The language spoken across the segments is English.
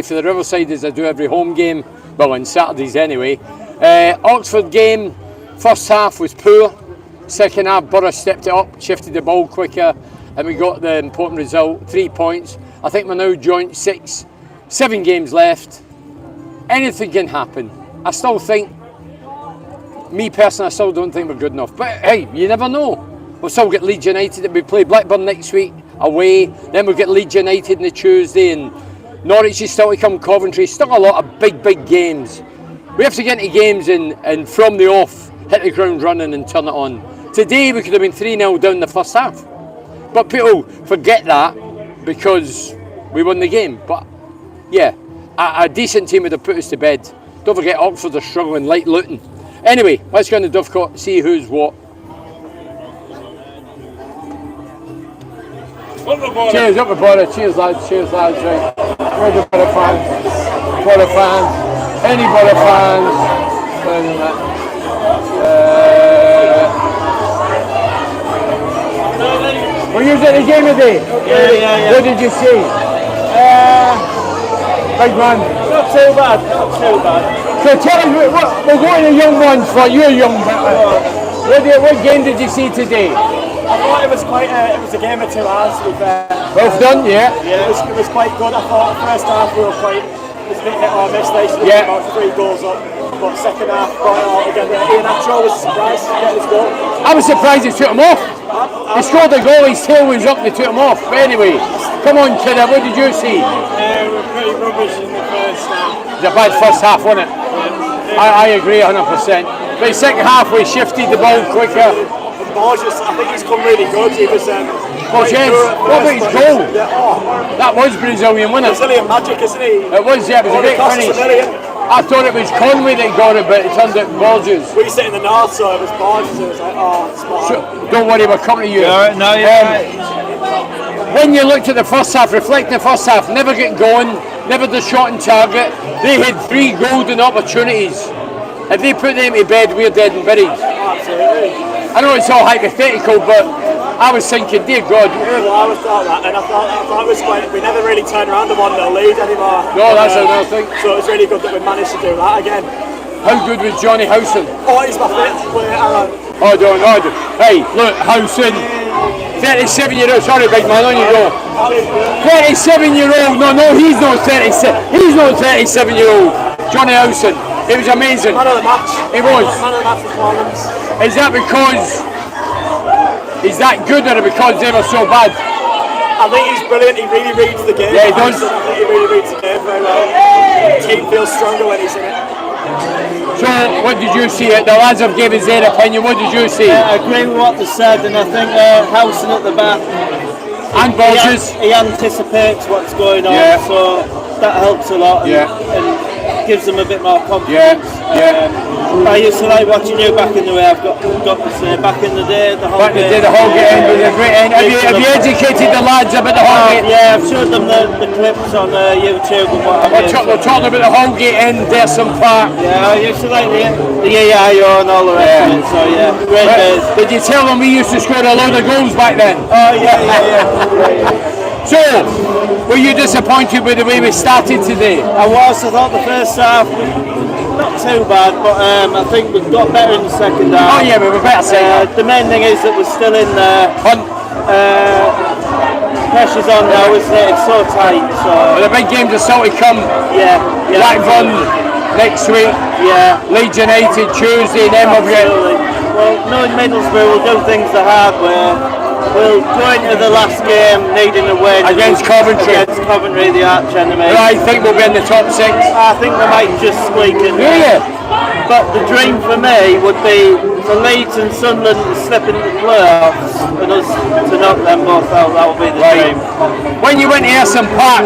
for the Riverside as I do every home game, well on Saturdays anyway. Oxford game, first half was poor, second half Borough stepped it up, shifted the ball quicker, and we got the important result, 3 points. I think we're now joint 7 games left. Anything can happen. I still think, me personally, I still don't think we're good enough. But hey, you never know. We'll still get Leeds United. We play Blackburn next week away. Then we'll get Leeds United on the Tuesday, and Norwich is still to come, Coventry. Still a lot of big games. We have to get into games and from the off, hit the ground running and turn it on. Today we could have been 3-0 down the first half. But people forget that because we won the game. But yeah, a decent team would have put us to bed. Don't forget Oxford are struggling like Luton. Anyway, let's go on the dovecot, see who's what. Cheers, up the border. Cheers lads, right. Where the Borough fans? Borough fans. Any Borough fans? Were you at the game today? Yeah. What did you see? Big man. Not too bad. So tell us, we'll go to the young ones for your young bit. What game did you see today? I thought it was a game of 2 hours to be fair. Well done, yeah. Yeah, it was quite good. I thought the first half we were quite, it was a bit hit or miss. They should have about 3 goals up. But second half, brought it all together. Ian Atro was surprised to get his goal. I was surprised he took him off. He scored a goal, his tail was up, they took him off. But anyway, come on kidder, what did you see? We were pretty rubbish in the first half. It was a bad first half, wasn't it? I agree 100%. But the second half we shifted the ball quicker. Borges, I think he's come really good. He was what about his goal? That was Brazilian, wasn't it? Brazilian magic, isn't he? It was, yeah, it was a great finish. I thought it was Conway that got it, but it turned out Borges. We sit in the north, so it was Borges. It was like, smart. So, don't worry, we're coming to you. When you looked at the first half, reflect the first half, never get going, never the shot on target. They had 3 golden opportunities. If they put them to bed, we're dead and buried. Absolutely. I know it's all hypothetical, but I was thinking, dear God. Well, I was thought that, and I thought it was quite. We never really turn around the 1-0 lead anymore. No, that's another thing. So it was really good that we managed to do that again. How good was Johnny Howson? Oh, he's my favourite player, Alan. Hey, look, Howson, 37-year-old. Sorry, big man, on you go. 37-year-old. No, he's not 37. He's not 37-year-old. Johnny Howson. It was amazing. Man of the match. It was. Man of the match performance. Is that because he's that good or because they were so bad? I think he's brilliant. He really reads the game. Yeah, he does. I think he really reads the game very well. The team feels stronger when he's in it. So, what did you see? The lads have given their opinion. What did you see? I agree with what they said, and I think Howson at the back and Borges. He anticipates what's going on, so that helps a lot. And gives them a bit more confidence. I used to like watching you back in the way. I've got to say, back in the day, the Holgate end was a great end. Have you educated the lads about the Holgate? Yeah, I've showed them the clips on YouTube and what have you. We're talking about the Holgate end, Derson Park. Yeah, I used to like the EIO and all the rest of it, so yeah, great days. Did you tell them we used to score a load of goals back then? Oh yeah. So, were you disappointed with the way we started today? I was. I thought the first half not too bad, but I think we got better in the second half. Oh yeah, we were better second half. The main thing is that we're still in there. Pressure's on now, isn't it? It's so tight. So the big games are still to come. Yeah. Blackburn next week. Yeah. Leeds United Tuesday, then we'll get. Well, knowing Middlesbrough will do things the hard way. We'll go into the last game needing a win against Coventry. The arch enemy. I think we'll be in the top 6. I think they might just squeak in. But the dream for me would be for Leeds and Sunderland to slip into the playoffs and us to knock them both out. That would be the dream. When you went to Derson Park,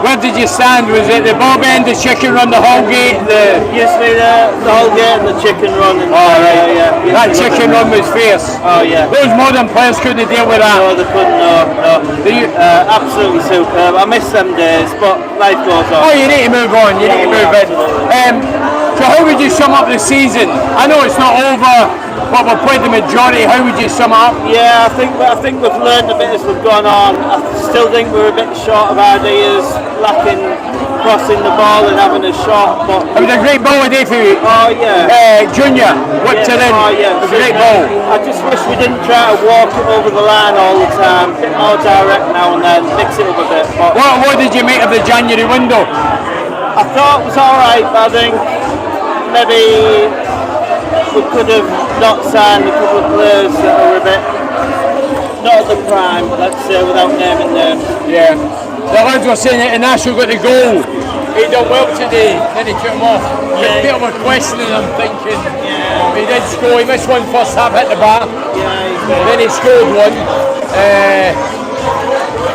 where did you stand? Was it the Bob End, the chicken run, the Holgate? Used to be the Holgate and the chicken run. That chicken run was fierce. Oh yeah. Those modern players couldn't deal with that. No, they couldn't. No. Absolutely superb. I miss them days, but life goes on. Oh, you need to move on. You need to move in. So how would you sum up the season? I know it's not over, but we've played the majority. How would you sum it up? Yeah, I think we've learned a bit as we've gone on. I still think we're a bit short of ideas, lacking crossing the ball and having a shot. But it was a great ball today for you. Oh yeah. Junior whipped it in. Oh yeah. It was a great ball. I just wish we didn't try to walk it over the line all the time. A bit more direct now and then, mix it up a bit. But what did you make of the January window? I thought it was alright, but I think maybe we could have not signed a couple of players that are a bit not at the prime, let's say, without naming names. Yeah. The lads were saying that Inacio got the goal. He done well today, then he took him off. Yeah. People were questioning him, thinking he did score. He missed one first half, hit the bar. Then he scored one.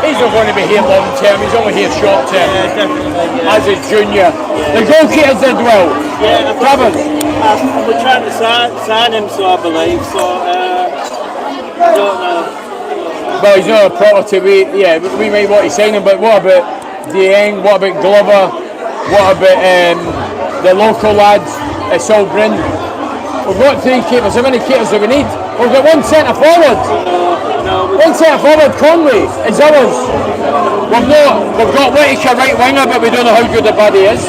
He's not going to be here long term, he's only here short term. Yeah, definitely. As a junior. The goalkeepers did well. Yeah, we're trying to sign him, so I believe. So I don't know. Well, he's not a property. We might want to sign him, but what about Dieng? What about Glover? What about the local lads at Saltbryn? We've got 3 keepers. How many keepers do we need? We've got 1 centre forward. One centre forward, Conway, is ours. We've got Whittaker right winger, but we don't know how good or bad he is.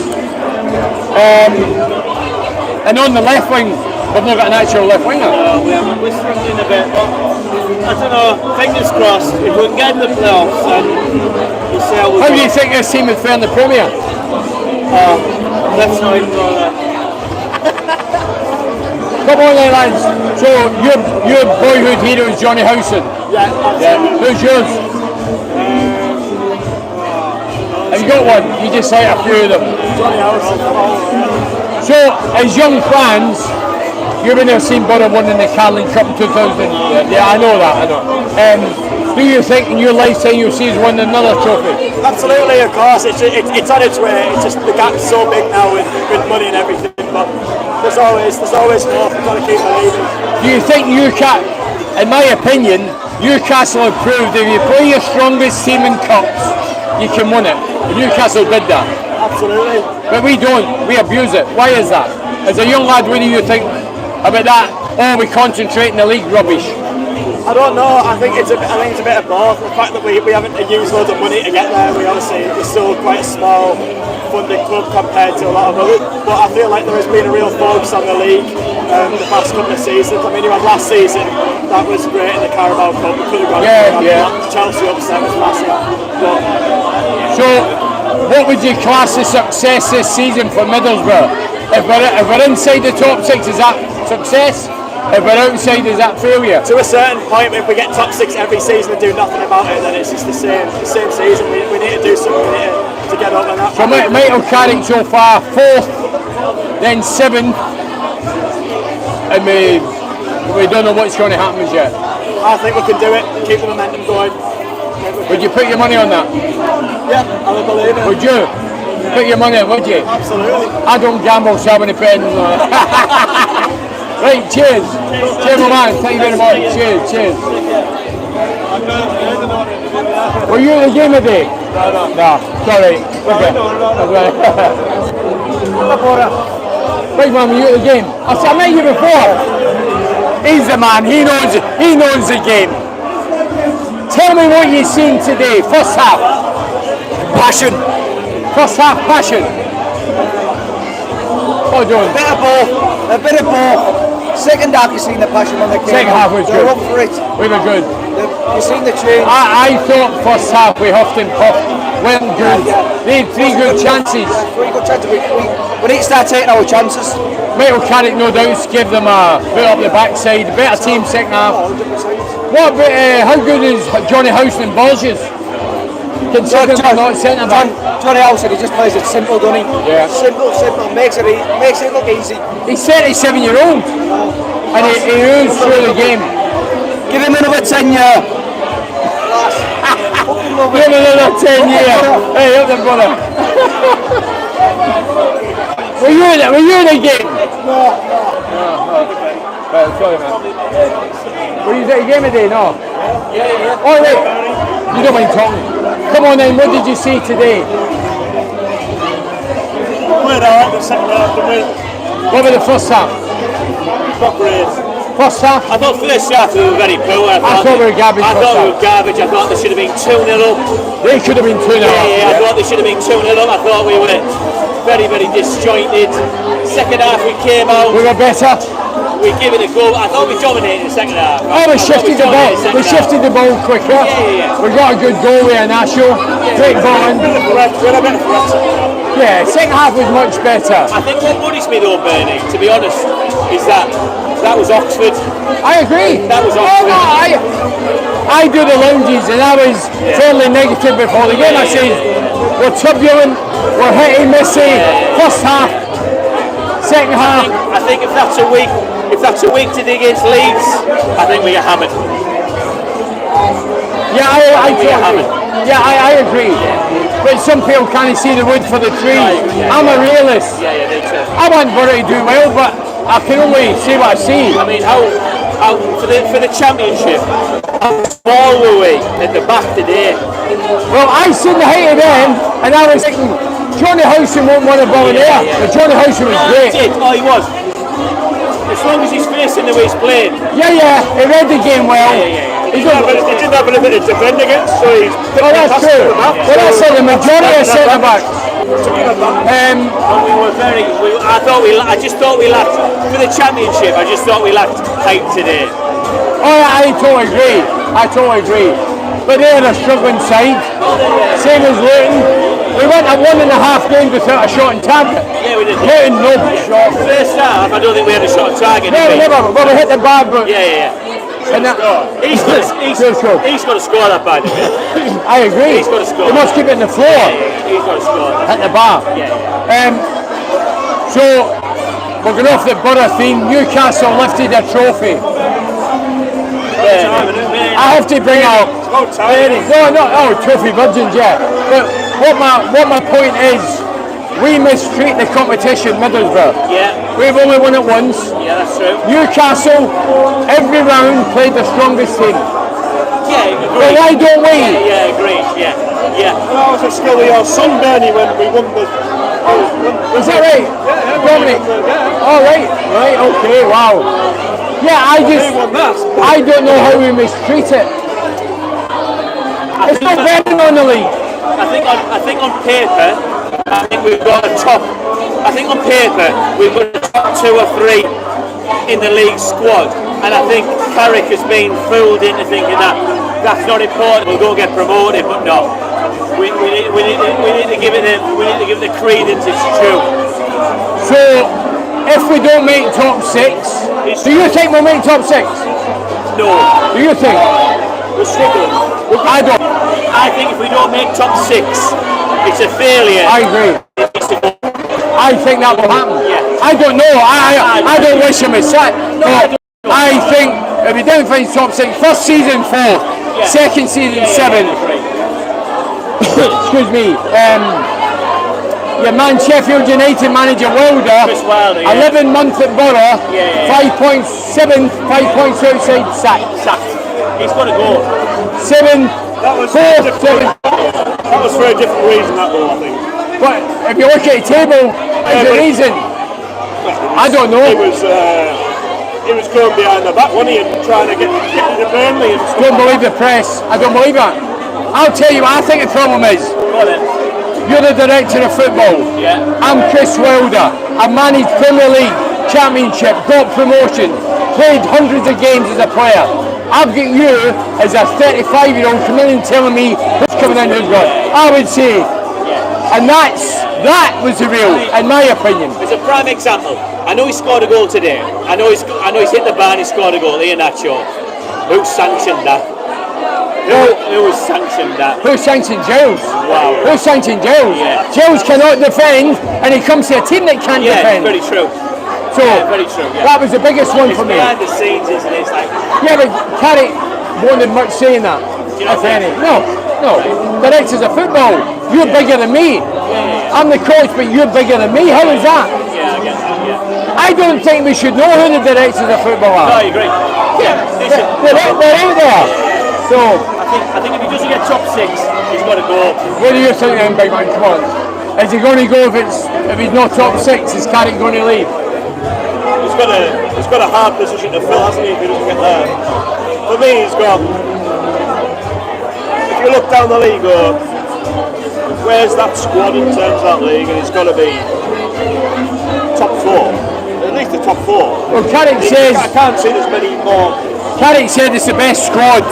And on the left wing, we've not got an actual left winger. No, we're struggling a bit. I don't know, fingers crossed, if we can get in the playoffs, then we'll see how we go. How do you think this team would fare in the Premier? Let's not even go there. Come on then, lads. So, your boyhood hero is Johnny Howson? Yeah. Who's yours? Have you got one? You just say a few of them. Johnny Howson. So, as young fans, you would have seen Borough winning the Carling Cup in 2000. Yeah, I know that, I know. Do you think in your lifetime you'll see us win another trophy? Absolutely, of course. It's on its way. It's just the gap's so big now with money and everything. But there's always more. We've got to keep believing. Do you think Newcastle, in my opinion, Newcastle have proved if you play your strongest team in cups, you can win it. Newcastle did that. Absolutely. But we don't. We abuse it. Why is that? As a young lad, what do you think about that? Oh, we concentrate in the league rubbish. I don't know. I think it's a bit of both. The fact that we haven't used loads of money to get there. We're still quite a small funded club compared to a lot of others. But I feel like there has been a real focus on the league the past couple of seasons. I mean, you had last season, that was great in the Carabao Cup. We could have gone. Chelsea upset was massive. But, so, what would you class as success this season for Middlesbrough? If we're inside the top 6, is that success? If we're outside, is that failure? To a certain point, if we get top 6 every season and do nothing about it, then it's just the same season. We need to do something. We need to get up and that. So Michael Carrick so far 4th, then 7th, and we don't know what's going to happen as yet. I think we can do it. Keep the momentum going. Would you put your money on that? Yeah, I would believe it. Would you? Put your money on, would you? Absolutely. I don't gamble, so I'm going to put in. Right, cheers. Cheers, my man. Thank you very much. Cheers. Were you at the game today? No. Sorry. Okay. Right, man, were you at the game? I met you before. He's the man. He knows the game. Tell me what you've seen today. First half. Passion. First half passion. What are you doing? A bit of both. Second half, you seen the passion when they came. Second half was good. They're up for it. We were good. You seen the change. I thought first half we huffed and puffed. Went good. They had 3 good chances. 3 good chances. We need to start taking our chances. Michael Carrick, no doubts, gave them a bit up the backside. Better team second half. 100%. What about, how good is Johnny Howson and Borges? Considering they're not centre back. Johnny Howson, he just plays it simple, doesn't he? Yeah. Simple. Makes it look easy. He's 37-year-old. And he moves through the game. Give him another 10 year. Give him another 10 year. Hey, up the brother. Were you in the game? No. Right, sorry, man. Were you at the game today? No? Yeah. Oh, wait. You don't mind talking. Come on then, what did you see today? Played alright the second half, didn't we? What about the first half? Not great. First half? I thought first half we were very poor. I thought we were garbage. I thought we were garbage. I thought they should have been 2-0 up. They could have been 2-0 up. Yeah, I thought they should have been 2-0 up. I thought we were very, very disjointed. Second half we came out. We were better. We gave it a go. I thought we dominated the second half. Oh, we shifted the ball. We shifted the ball quicker. Yeah. We got a good goal with Anasio. Great ball. Yeah, second half was much better. I think what worries me though, Bernie, to be honest, is that was Oxford. I agree. That was Oxford. I do the lounges and I was fairly negative before the game. I said, we're turbulent, we're hitting, missing. First half, second half. I think if that's a week to dig against Leeds, I think we get hammered. Yeah, I agree. But some people can't see the wood for the trees. I'm a realist. Yeah, me too. I want Bury to do well, but I can only see what I see. I mean, how for the championship, how small were we at the back today? Well, I seen the height of them, and I was thinking, Johnny Howson won't want a ball in there, but Johnny Howson was great. He did. Oh, he was. As long as he's facing the way he's playing. Yeah, he read the game well. He didn't have anything to defend against, so he's... Oh, that's true. Well, that's it, the majority of centre-backs. We were very... I just thought we lacked... For the championship, I just thought we lacked height today. Oh, I totally agree. But they're a struggling side. Same as Luton. We went at 1.5 games without a shot on target. Yeah, we did. Luton, no shot. First half, I don't think we had a shot on target. No, never. But we hit the bar, but... Yeah. And that, He's got to score that, by the way. I agree. He's got to score. He must keep it in the floor. He's got to score. Hit the bar. So, we're going off the Borough theme. Newcastle lifted a trophy. I have to bring out... trophy virgins, yeah. But what my point is, we mistreat the competition, Middlesbrough. Yeah. We've only won it once. Yeah, that's true. Newcastle, every round played the strongest team. Yeah, agreed. But why don't we? Yeah, agreed. Yeah. Well, that was a skill of your son, Bernie, when we won the... Is that right? Dominic? Oh, right, okay, wow. Yeah, I don't know how we mistreat it. It's not betting on the league. I think on paper, we've got a top. I think on paper we've got a top 2 or 3 in the league squad, and I think Carrick has been fooled into thinking that that's not important. We'll go get promoted, but no. We need to give it the credence it's due. So, if we don't make top 6, do you think we'll make top 6? No. Do you think? We're struggling. I don't. I think if we don't make top 6, it's a failure. I agree. I think that will happen. Yeah. I don't know. I don't wish him a sack. But I think if we don't finish top 6, first season 4, second season 7. Excuse me. Your man Sheffield United manager Wilder, 11 months at Borough, 5.7, 5 points outside sacked. He's got to go. 7. That was for a different reason, that goal, I think. But if you look at the table, there's a reason. I don't know. He was going behind the back, wasn't he, and trying to get into Burnley and stuff. Don't believe the press. I don't believe that. I'll tell you what I think the problem is. Go on then. You're the director of football. Yeah. I'm Chris Wilder. I managed Premier League, Championship, got promotion, played hundreds of games as a player. I've got you as a 35-year-old coming in and telling me who's coming in who's gone. I would say, and that was the real, in my opinion. It's a prime example. I know he scored a goal today. I know he's hit the bar and he scored a goal. Ian Nacho. Who sanctioned that? Who sanctioned that? Who sanctioned Giles? Wow. Who sanctioned Giles? Yeah. Giles cannot defend, and he comes to a team that can't defend. Yeah, very true. So very true. Yeah. That was the biggest one for me. Behind the scenes, isn't it? It's like, yeah, but Carrick won't have much saying that. Do you know if any. No. Directors of football, you're bigger than me. I'm the coach, but you're bigger than me. How is that? Yeah, I get that. Yeah. I don't think we should know who the directors of football are. No, I agree. Yeah, they're out there. So I think if he doesn't get top 6, he's got to go. What do you think then, big man? Come on. Is he going to go if he's not top 6? Is Carrick going to leave? he's got a hard position to fill, hasn't he, if he doesn't get there. For me, he's got, if you look down the league, where's that squad in terms of that league, and it's got to be top 4, at least the top 4. Well, Carrick says, I can't see there's many more. Carrick said it's the best squad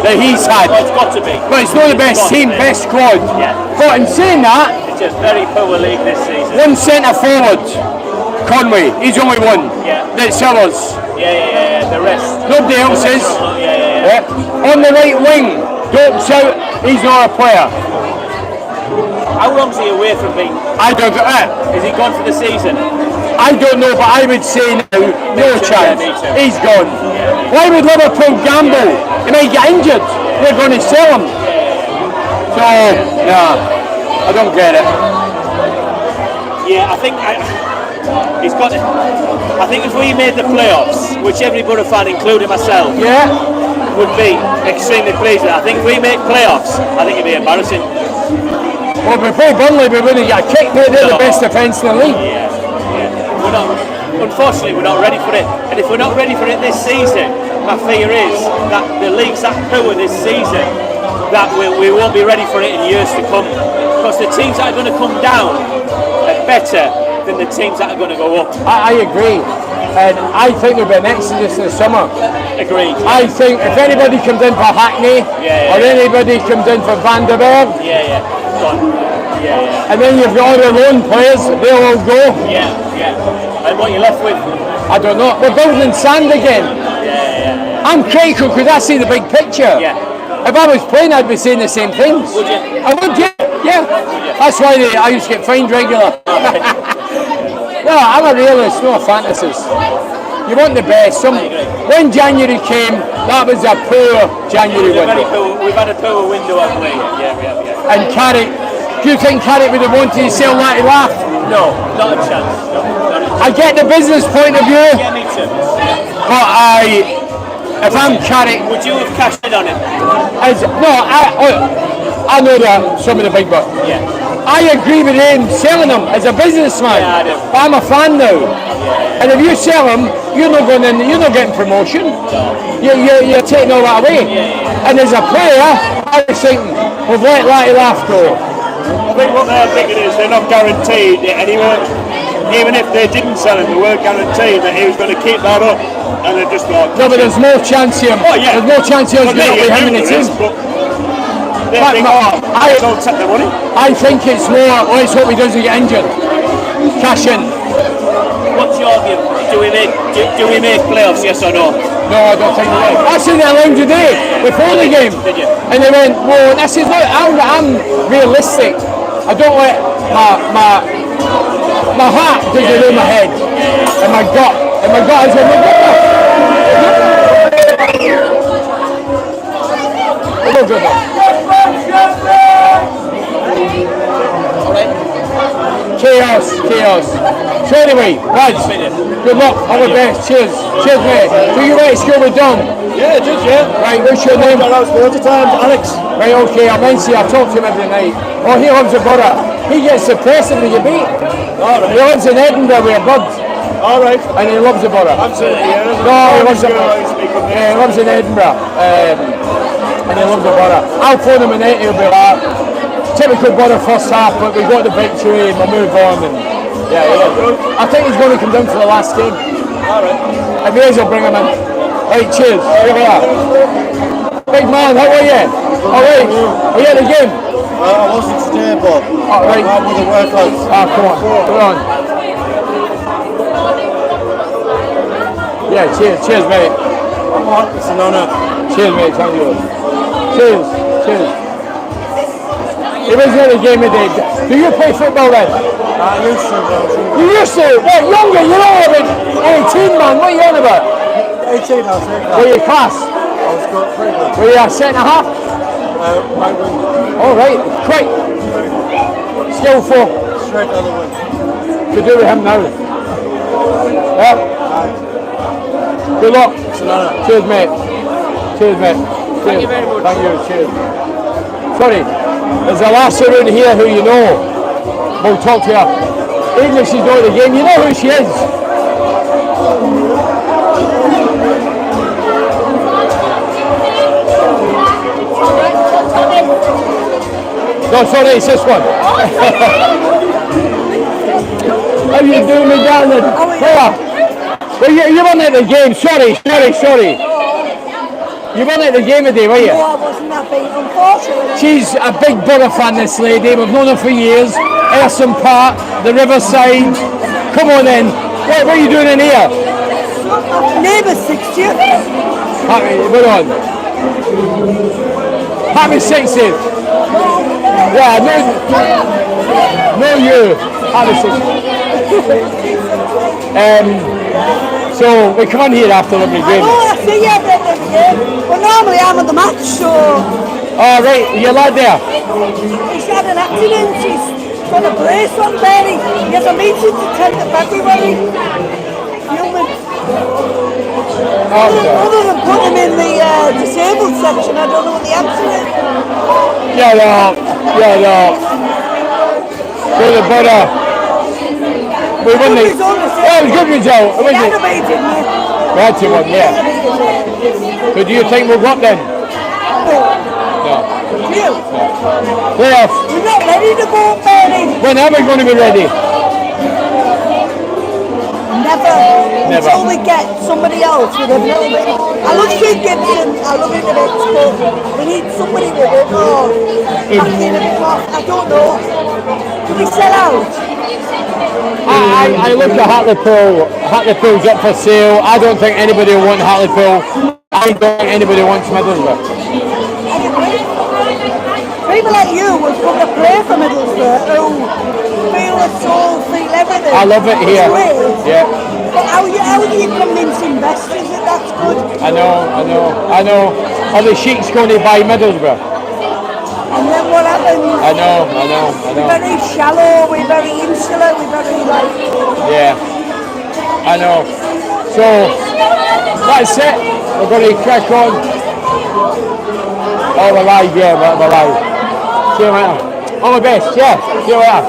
that he's had. Well, it's got to be. But it's not the best team, best squad. Yeah. But in saying that, It's a very poor league this season. one centre forward, Conway, he's only one. Yeah. That's ours. Yeah. The rest. Nobody else is. Yeah. On the right wing, don't shout, he's not a player. How long's he away from being? I don't know. Is he gone for the season? I don't know, but I would say now, no chance. me too. He's gone. Why would Liverpool gamble? He might get injured. They're going to sell him. So, I don't get it. Yeah, I think he's got. I think if we made the playoffs, which every Borough fan, including myself, Yeah. would be extremely pleased with. I think if we make playoffs, I think it'd be embarrassing. Well, if we play Burnley, we wouldn't get a kick. They're the best defence in the league. Yeah. We're not. Unfortunately, we're not ready for it. And if we're not ready for it this season, my fear is that the league's that poor this season that we won't be ready for it in years to come. Because the teams that are going to come down are better than the teams that are going to go up. I agree. And I think there'll be an exodus this summer. Agreed. I think if anybody comes in for Hackney or anybody comes in for Van der Berg, Yeah. Gone. Yeah. and then you've got all the loan players, they'll all go. Yeah. And what you're left with? I don't know. We're building in sand again. Yeah. I'm critical because I see the big picture. Yeah. If I was playing, I'd be saying the same things. Would you? I would, yeah. That's why I used to get fined regular. No, I'm a realist, not a fantasist. You want the best. When January came, that was a poor January window. We've had a poor window, haven't we? Yeah, we have. And Carrick, do you think Carrick would have wanted to sell that laugh? No, not a chance. No, not a chance. I get the business point of view, Yeah, me too. but if I'm Carrick, Would you have cashed in on him? I know that some of the big bucks. Yeah. I agree with him selling them as a businessman. Yeah, I do. But I'm a fan now. And if you sell them, you're not going in, you're not getting promotion. You're taking all that away. And as a player, I was thinking, we've let Lighty Laugh go. I think what they're thinking is they're not guaranteed it anyway. Even if they didn't sell him, they weren't guaranteed that he was going to keep that up. And they just thought, No, but there's more chance here. oh yeah, There's more chance here For of me, getting yeah, him in the there team. is, but they But think, I don't take the money. I think it's more, let's hope he doesn't get injured. Cash in. What's your view? Do we make playoffs? Yes or no? No, I don't think we will. I seen that line today before the game. Did you? And they went, well, this is not, I'm realistic. I don't let my heart does it in my head. And my gut. And my gut is in my gut. We're good enough. Chaos. So anyway, lads, good luck, all the best, cheers, mate. So you right, school with Dom? Yeah, it is, yeah. Right, what's your name? Loads of times, Alex. Right, okay, I'll mention I talk to him every night. Oh, he loves the borough. He gets depressed when you beat. Alright. He lives in Edinburgh with a bud, Alright. and he loves the borough. Absolutely, yeah. No, he loves it. Yeah, he lives in Edinburgh, and he loves the borough. I'll phone him in 8, he'll be like, typical borough first half, but we got the victory, we'll move on. And yeah. I think he's going to come down for the last game. Alright. If he is, I'll bring him in. Right, cheers. Look at that. Big man, how are you? Alright, are you at the game? I wasn't today, but Alright. I'm with the workouts. Come on. Yeah, cheers, mate. It's an honour. Cheers, mate, thank you. Cheers. He wasn't at the game today. Do you play football then? I used to, You used to? What, younger? You're all about 18, man. What are you on about? 18, I think. Were you class? I was good, pretty good. Were you a centre half? Right wing, All right, quick. Skillful. straight other wing. To do with him now. Yeah. Good luck. It's an honour. Cheers, mate. Thank you very much. Thank you. Cheers. Sorry, there's a lass around here who you know. We'll talk to her. Even if she's not at the game, you know who she is. No, sorry, it's this one. How are you doing, me darling? Here. Well, you weren't at the game. Sorry. You weren't at the game today, were you? No, I wasn't happy, unfortunately. She's a big Borough fan, this lady. We've known her for years. Erson Park, the Riverside. Come on in. What are you doing in here? Neighbour's 60th. Happy, we're on. Happy 60th. Yeah, no you. Happy 60th. So we come on here after every game. I see you at the end of the game. Well, normally I'm at the match, so... Oh, right, your lad there? He's had an accident. He's got a brace on, Barry. He has a meeting to 10th of February. Human. Other than put him in the disabled section, I don't know what the answer is. Yeah. So the Borough. We won the... Oh, good result. We had a meeting, didn't we? We had to win, yeah. So do you think we'll go up then? No. You? Playoff. We're not ready to go up, Barry. When are we going to be ready? Never. Until we get somebody else with a little bit. I love Steve Gibson, I love him a bit, but we need somebody with it. Or backing him off. I don't know. Can we sell out? I look at Hartlepool. Hartlepool's up for sale. I don't think anybody will want Hartlepool. I don't think anybody wants Middlesbrough. People like you would come to play for Middlesbrough who feel the soul, feel everything. I love it here. Yeah. But how do you convince investors that that's good? I know. Are the Sheik's going to buy Middlesbrough? And then what happens? I know. We're very shallow, we're very insular, we're very like... Yeah, I know. So, that's it. We're going to crack on. Oh, we're live, yeah, we're live. See you later. All the best, yeah. See you later.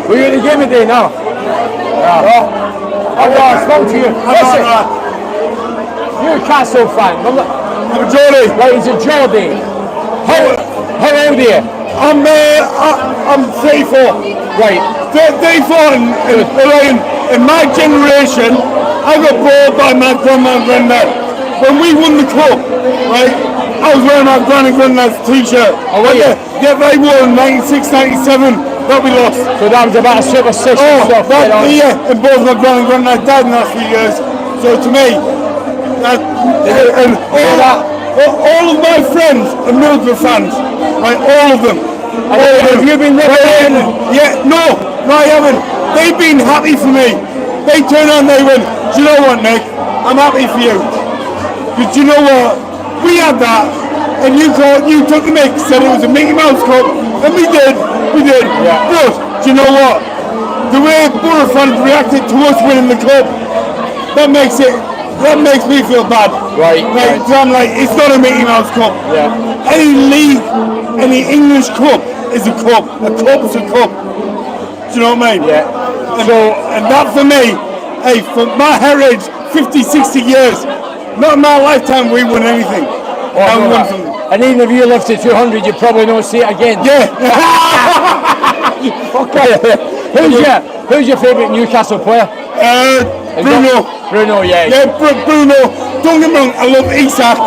Were you in the game today? No. I spoke to you. Listen, Newcastle fan. I'm Geordie. Right, he's a Geordie. How old are you? I'm 34. Right. 34 in my generation, I got brought by my grandma and granddad. When we won the cup, right, I was wearing my granny and granddad's t-shirt. Oh, were you? Yeah, they won 96, 97, that we lost. So that was about a superstition stuff. Yeah, and both my granny and granddad died in the last few years. So to me, all of my friends are Middlesbrough fans, right? All of them. Have you been there? Yeah, no, I haven't. They've been happy for me. They turn on, they went, do you know what, Nick? I'm happy for you. But do you know what? We had that, and you took the mic, said it was a Mickey Mouse Cup, and we did. Yeah. But do you know what? The way Borough fans reacted to us winning the cup, that makes me feel bad. Right. So I'm like, it's not a Mickey Mouse Cup. Yeah. Any league, any English cup is a cup. A cup's a cup. Do you know what I mean? Yeah. And that for me, hey, for my heritage, 50, 60 years, not in my lifetime we won anything. And even if you live to 200, you probably don't see it again. Yeah. Okay. Who's your favourite Newcastle player? Bruno, yeah. Yeah, Bruno. Don't get me wrong, I love Isak,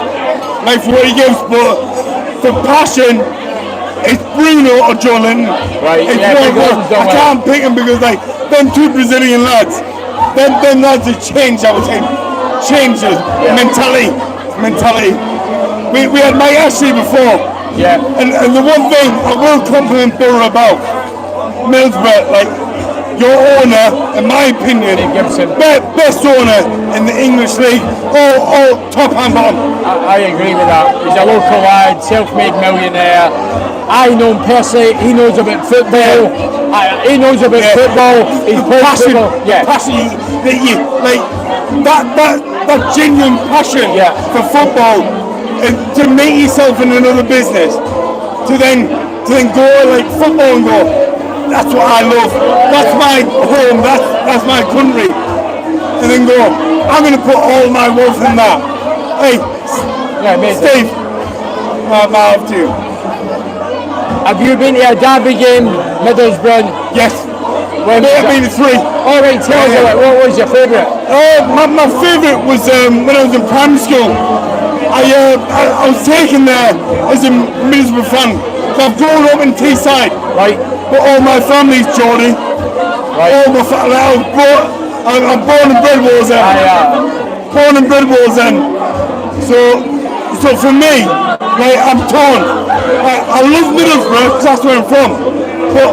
like for what he gives, but for passion, it's Bruno or John Lennon. Right, it's yeah, I can't pick him because like them two Brazilian lads, them lads have changed our team. Changed us. Mentality. We had Mike Ashley before. Yeah. And the one thing I will compliment Borough about Middlesbrough, like your owner, in my opinion, best owner in the English league, all top and bottom. I agree with that. He's a local lad, self-made millionaire. I know him personally. He knows about football. He knows about football. He's passion. Football. Yeah. Passion. That genuine passion for football, and to make yourself in another business, to then go like football and go. That's what I love. That's my home. That's my country. And then go, I'm going to put all my wealth in that. Hey, Steve, I might have to. Have you been to a derby game, Middlesbrough? Yes. When May have been 3. All right, tell us about what was your favourite? My favourite was when I was in primary school. I was taken there as a Middlesbrough fan. So I've grown up in Teesside. Right. But all my family's Geordie. Right. All my family. I'm born and bred Wallsend. Born and bred Wallsend. So for me, like, I'm torn. I love Middlesbrough because that's where I'm from. But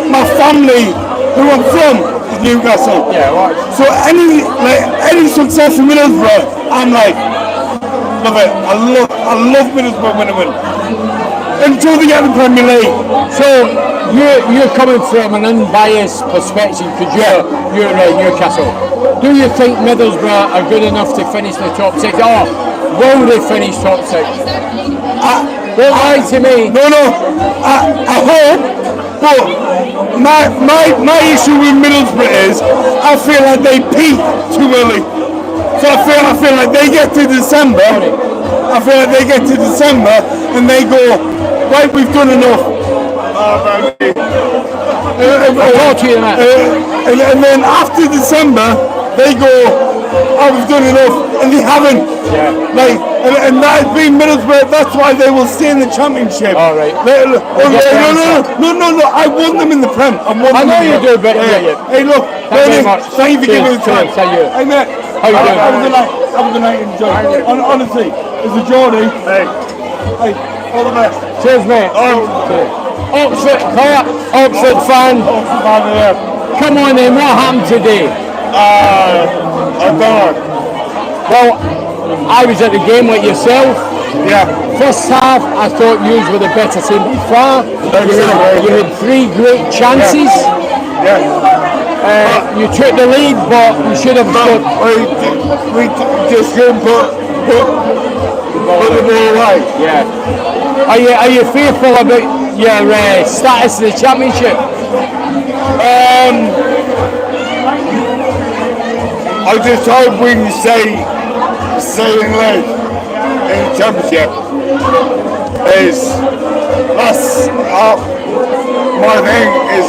my family, who I'm from, is Newcastle. Yeah, right. So any success in Middlesbrough, I'm like, love it. I love Middlesbrough when I win. Until they get the Premier League. So you're coming from an unbiased perspective because you're Newcastle. Do you think Middlesbrough are good enough to finish the top 6? Or will they finish top 6? Don't lie to me. No. I hope. But my issue with Middlesbrough is I feel like they peak too early. So I feel like they get to December. I feel like they get to December and they go, right, we've done enough. And then after December, they go, oh, we've done enough, and they haven't. Yeah. Like, and that has been Middlesbrough. That's why they will stay in the Championship. All right. No. I want them in the Prem. I know you do, but hey, look, thank you for giving me the time. Hey, mate. How you doing? Have a good night. Enjoy. Honestly, as a Geordie, hey, all the best. Cheers, mate. Oxford fan. Come on then, what happened today? I don't know. Well, I was at the game with yourself. Yeah. First half, I thought you were the better team by far. You had 3 great chances. You took the lead, but you should have stood. We just couldn't put the ball away. Yeah. Are you fearful about your status in the Championship? I just hope we can stay in league in the Championship. That's my thing is.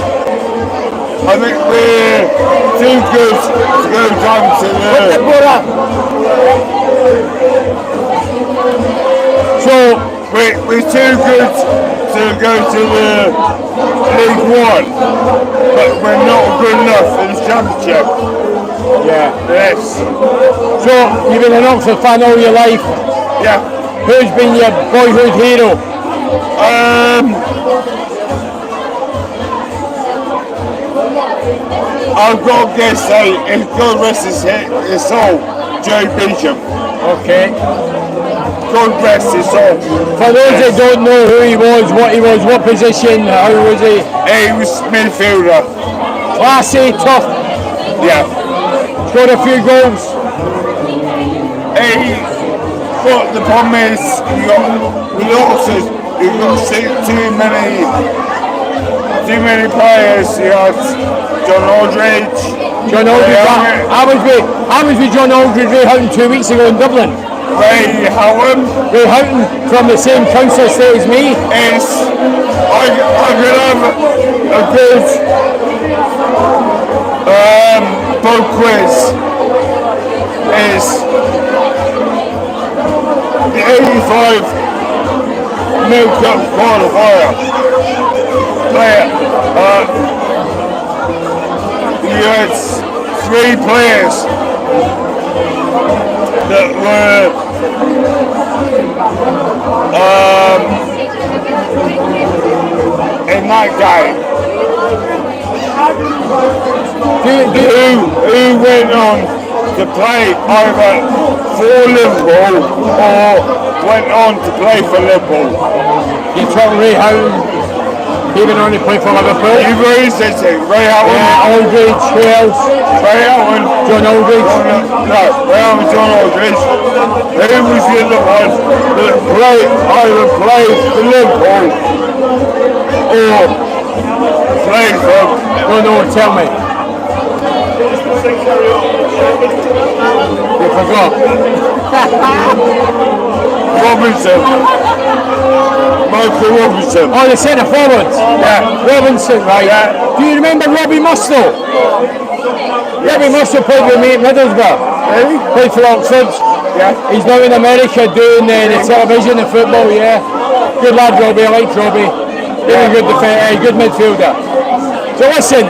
I think we're too good to go down to the. So we're too good to go to the League One, but we're not good enough in the Championship. Yeah. Yes. So you've been an Oxford fan all your life. Yeah. Who's been your boyhood hero? I've got to guess if God rest his soul, Joe Beecham. Okay. God rest his soul. For those that don't know who he was, what position, how was he? He was midfielder. Classy, tough. Yeah. Scored a few goals. But the problem is, you've got too many players. You have John Aldridge. I was with John Aldridge Ray Houghton 2 weeks ago in Dublin. Ray Houghton from the same council estate as me. I could have a good pub quiz. Is the 85 Milk Cup qualifier player. You had 3 players that were in that game who went on to play either for Liverpool or went on to play for Liverpool. You took Ray Houghton. Even only play for Liverpool. You've raised it, Ray Houghton. Yeah, Aldridge, who else? Ray Houghton. John Aldridge. No, Ray Houghton, John Aldridge. Who was the other one that either played for Liverpool or played for? No, tell me. You forgot. Robinson. Michael Robinson. Oh, the centre forwards? Yeah. Robinson, right? Yeah. Do you remember Robbie Mustoe? Robbie Mustoe played with me at Middlesbrough. Really? Played for Oxford. Yeah. He's now in America doing the television and football, yeah. Good lad, Robbie. I like Robbie. Really good defender, good midfielder. So listen,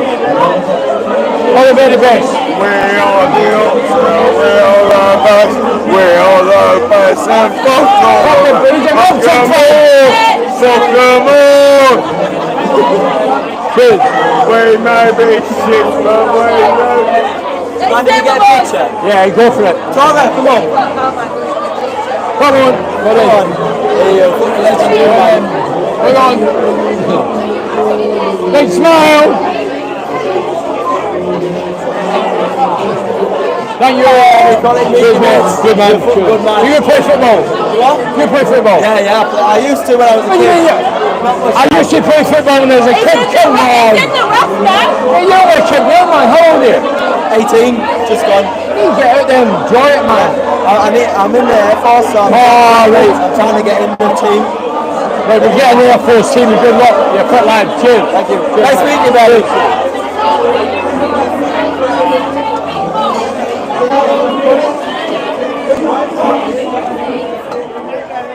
all the very best. We are the Oxford, we are the best, we are the best, and fuck them all! Good. We may be shit, but we know. Man, can you get a picture? Yeah, go for it. Target, come on. Come on. Come on. There you go, fucking legendary man. Hang on. Big smile. Thank you. Good man. Good man. Good man. You play football? What? You play football? Yeah, I used to when I was a kid. I used to play football when I was a kid. Come on. He's in the rough now. Hey, you're a kid now, man. How old are you? 18, just gone. You get out there and enjoy it, man. I'm in the Air Force, so Right. I'm trying to get in the team. Right, we'll get an Air Force team. Good luck. You're a fit lad. Cheers. Thank you. Cheers, Nice man. meeting you, buddy.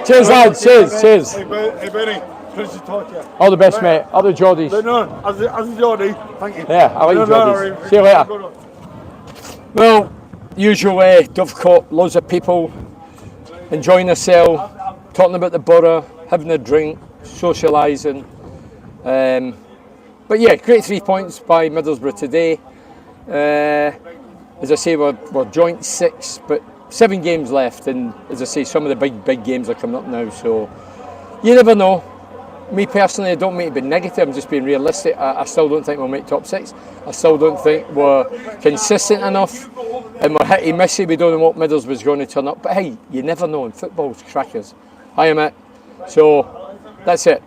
Cheers, lads. Cheers. Cheers. Hey, Benny, pleasure to talk to you. All the best, mate. Other Geordies. No, as a Geordie, thank you. Yeah, I like you, Geordies. See you later. Well, usual way, dovecot, loads of people enjoying themselves, talking about the borough, having a drink, socialising. But yeah, great 3 points by Middlesbrough today. As I say, we're joint 6, but 7 games left, and as I say, some of the big games are coming up now, so you never know. Me personally, I don't mean to be negative, I'm just being realistic. I still don't think we'll make top 6. I still don't think we're consistent enough, and we're hitty missy. We don't know what Middlesbrough's going to turn up, but hey, you never know, in football's crackers. Hi, Matt. So that's it.